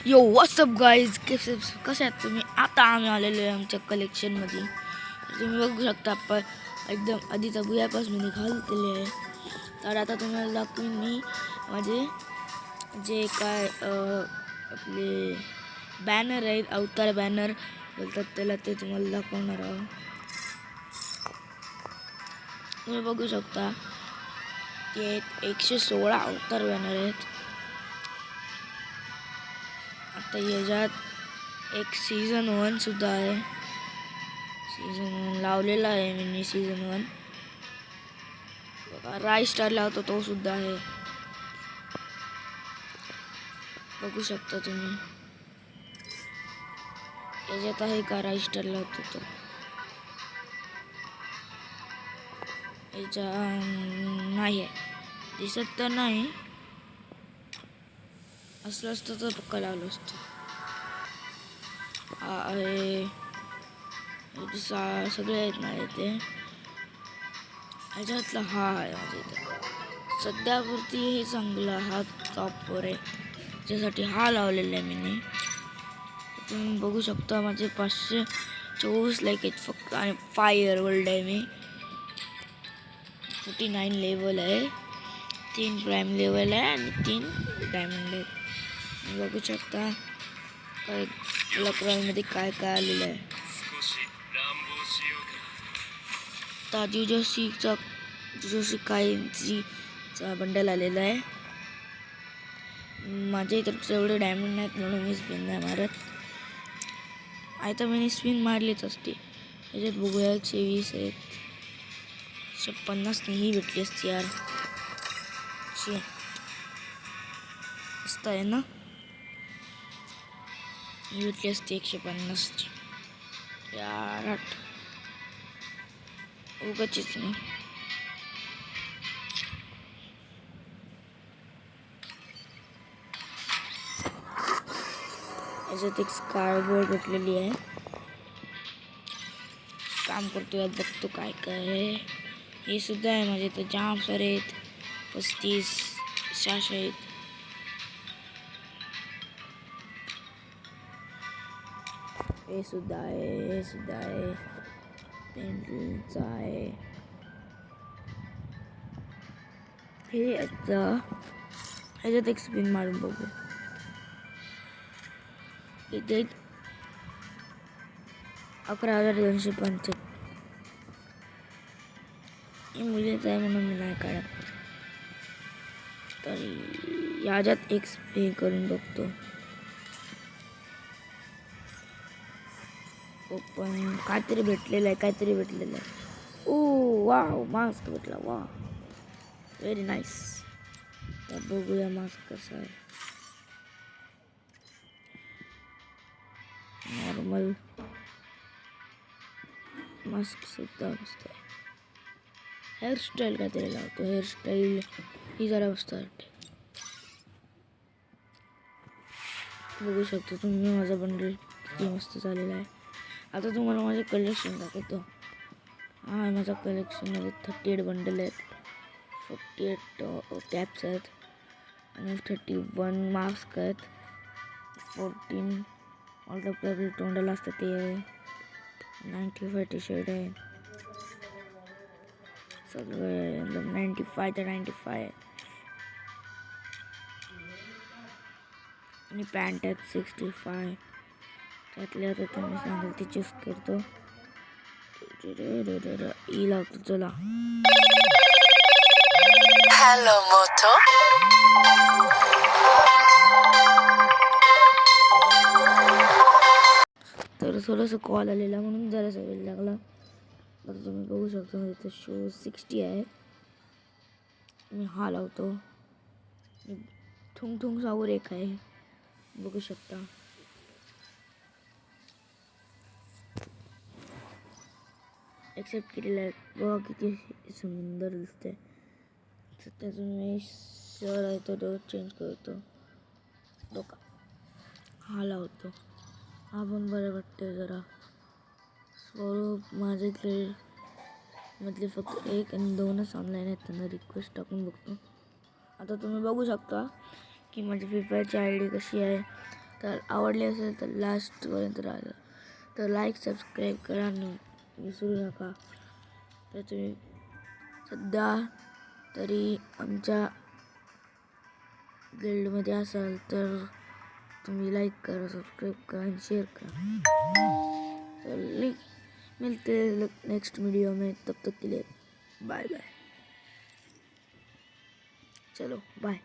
यो WhatsApp guys कसे आहेत तुम्ही. आता आम्ही आलेलो आहे आमच्या कलेक्शनमध्ये. तुम्ही बघू शकता आपण एकदम आधीचा बुयापासून मी घाललेले आहे. तर आता तुम्हाला दाखवीन मी माझे जे काय आपले बॅनर आहेत, अवतार बॅनर बोलतात त्याला, ते तुम्हाला दाखवणार आहोत. तुम्ही बघू शकता की 116 अवतार बॅनर आहेत. आता याच्यात एक सीझन 1 सुद्धा आहे. सीझन 1 लावलेला आहे मी. सीझन 1 बघा, राय स्टार लावतो तो सुद्धा आहे. बघू शकता तुम्ही. याच्यात आहे का राय स्टार लावतो तो. याच्या नाही आहे, दिसत तर नाही. असलं असतं तर पक्का लावलं असतं. हा आहे, सगळे आहेत ना इथे. ह्याच्यातला हा आहे माझ्या इथे सध्यापुरती. हे चांगला, हा टॉपवर आहे. त्याच्यासाठी हा लावलेला आहे मी. तुम्ही बघू शकता माझे 524 लाईक आहेत फक्त. आणि फायर वर्ल्ड आहे मी. 49 लेवल आहे. 3 प्राईम लेवल आहे आणि 3 डायमंड आहेत. बघू शकता मध्ये काय काय आलेलं आहे. आता जुजोशी कायचा बंडल आलेला आहे. माझ्या इतर तेवढे डायमंड नाहीत म्हणून मी स्पिन नाही मारत. आहे तर मी स्पिन मारलीच असते. याच्यात बघूया 120 आहेत. 150 नाही भेटली असती यार. मस्त आहे ना. ही भेटली असते 150 यार. उगाचीच ना. याच्यात एक स्कारबोर्ड भेटलेली आहे. काम करतोय, बघतो काय काय आहे. हे सुद्धा आहे माझे तर जाम सारे आहेत. 35 600 आहेत. हे सुद्धा आहे. पेंडलचा आहे. हे ह्याच्यात एक स्पिन मारून बघू. इथे 11,250. हे मुलीच आहे म्हणून मी नाही काढत. तर याच्यात एक स्पिन करून बघतो. ओपन. काहीतरी भेटलेलं आहे. ओ वाव, मास्क भेटला. वा, व्हेरी नाईस. तर बघूया मास्क कसा आहे. नॉर्मल मास्क सुद्धा मस्त आहे. हेअरस्टाईल काहीतरी लावतो. हेअरस्टाईल ही जरा मस्त वाटते. बघू शकतो तुम्ही माझा बंडल किती मस्त झालेला आहे. आता तुम्हाला माझे कलेक्शन दाखवतो. हा माझ्या कलेक्शनमध्ये 38 बंडल आहेत. 48 कॅप्स आहेत आणि 31 मास्क आहेत. 14 आपल्या तोंडाला असतं ते आहे. 95 टी शर्ट आहे. सगळे 95 ते 95 आणि पॅन्ट आहेत 65. त्यातले आता तुम्ही सांगाल ते चूज करतो. ई लावतो. चला, हॅलो मोटो. तर थोडंसं कॉल आलेला म्हणून जरासा वेळ लागला. तर तुम्ही बघू शकता इथं शो 60 आहे. मी हा लावतो. ठुंग सावर एक आहे. बघू शकता. एक्सेप्ट केलेलं आहे. बघा किती सुंदर दिसते. त्यातून मी शर आहे तो चेंज करतो. डोका हा लावतो. हा पण बरं वाटते जरा. स्वरूप माझ्याकडे मधले फक्त 1 आणि 2च ऑनलाईन आहेत. त्यांना रिक्वेस्ट टाकून बघतो. आता तुम्ही बघू शकता की माझी फ्री फायरची ID कशी आहे. तर आवडले असेल तर लास्टपर्यंत राहिलं तर लाईक सबस्क्राईब करा विसरू नका. तर तुम्ही सध्या तरी आमच्या गिल्डमध्ये असाल तर तुम्ही लाईक करा, सबस्क्राईब करा आणि शेयर करा. तो मिलते हैं नेक्स्ट वीडियो में, तब तक के लिए बाय बाय. चलो बाय.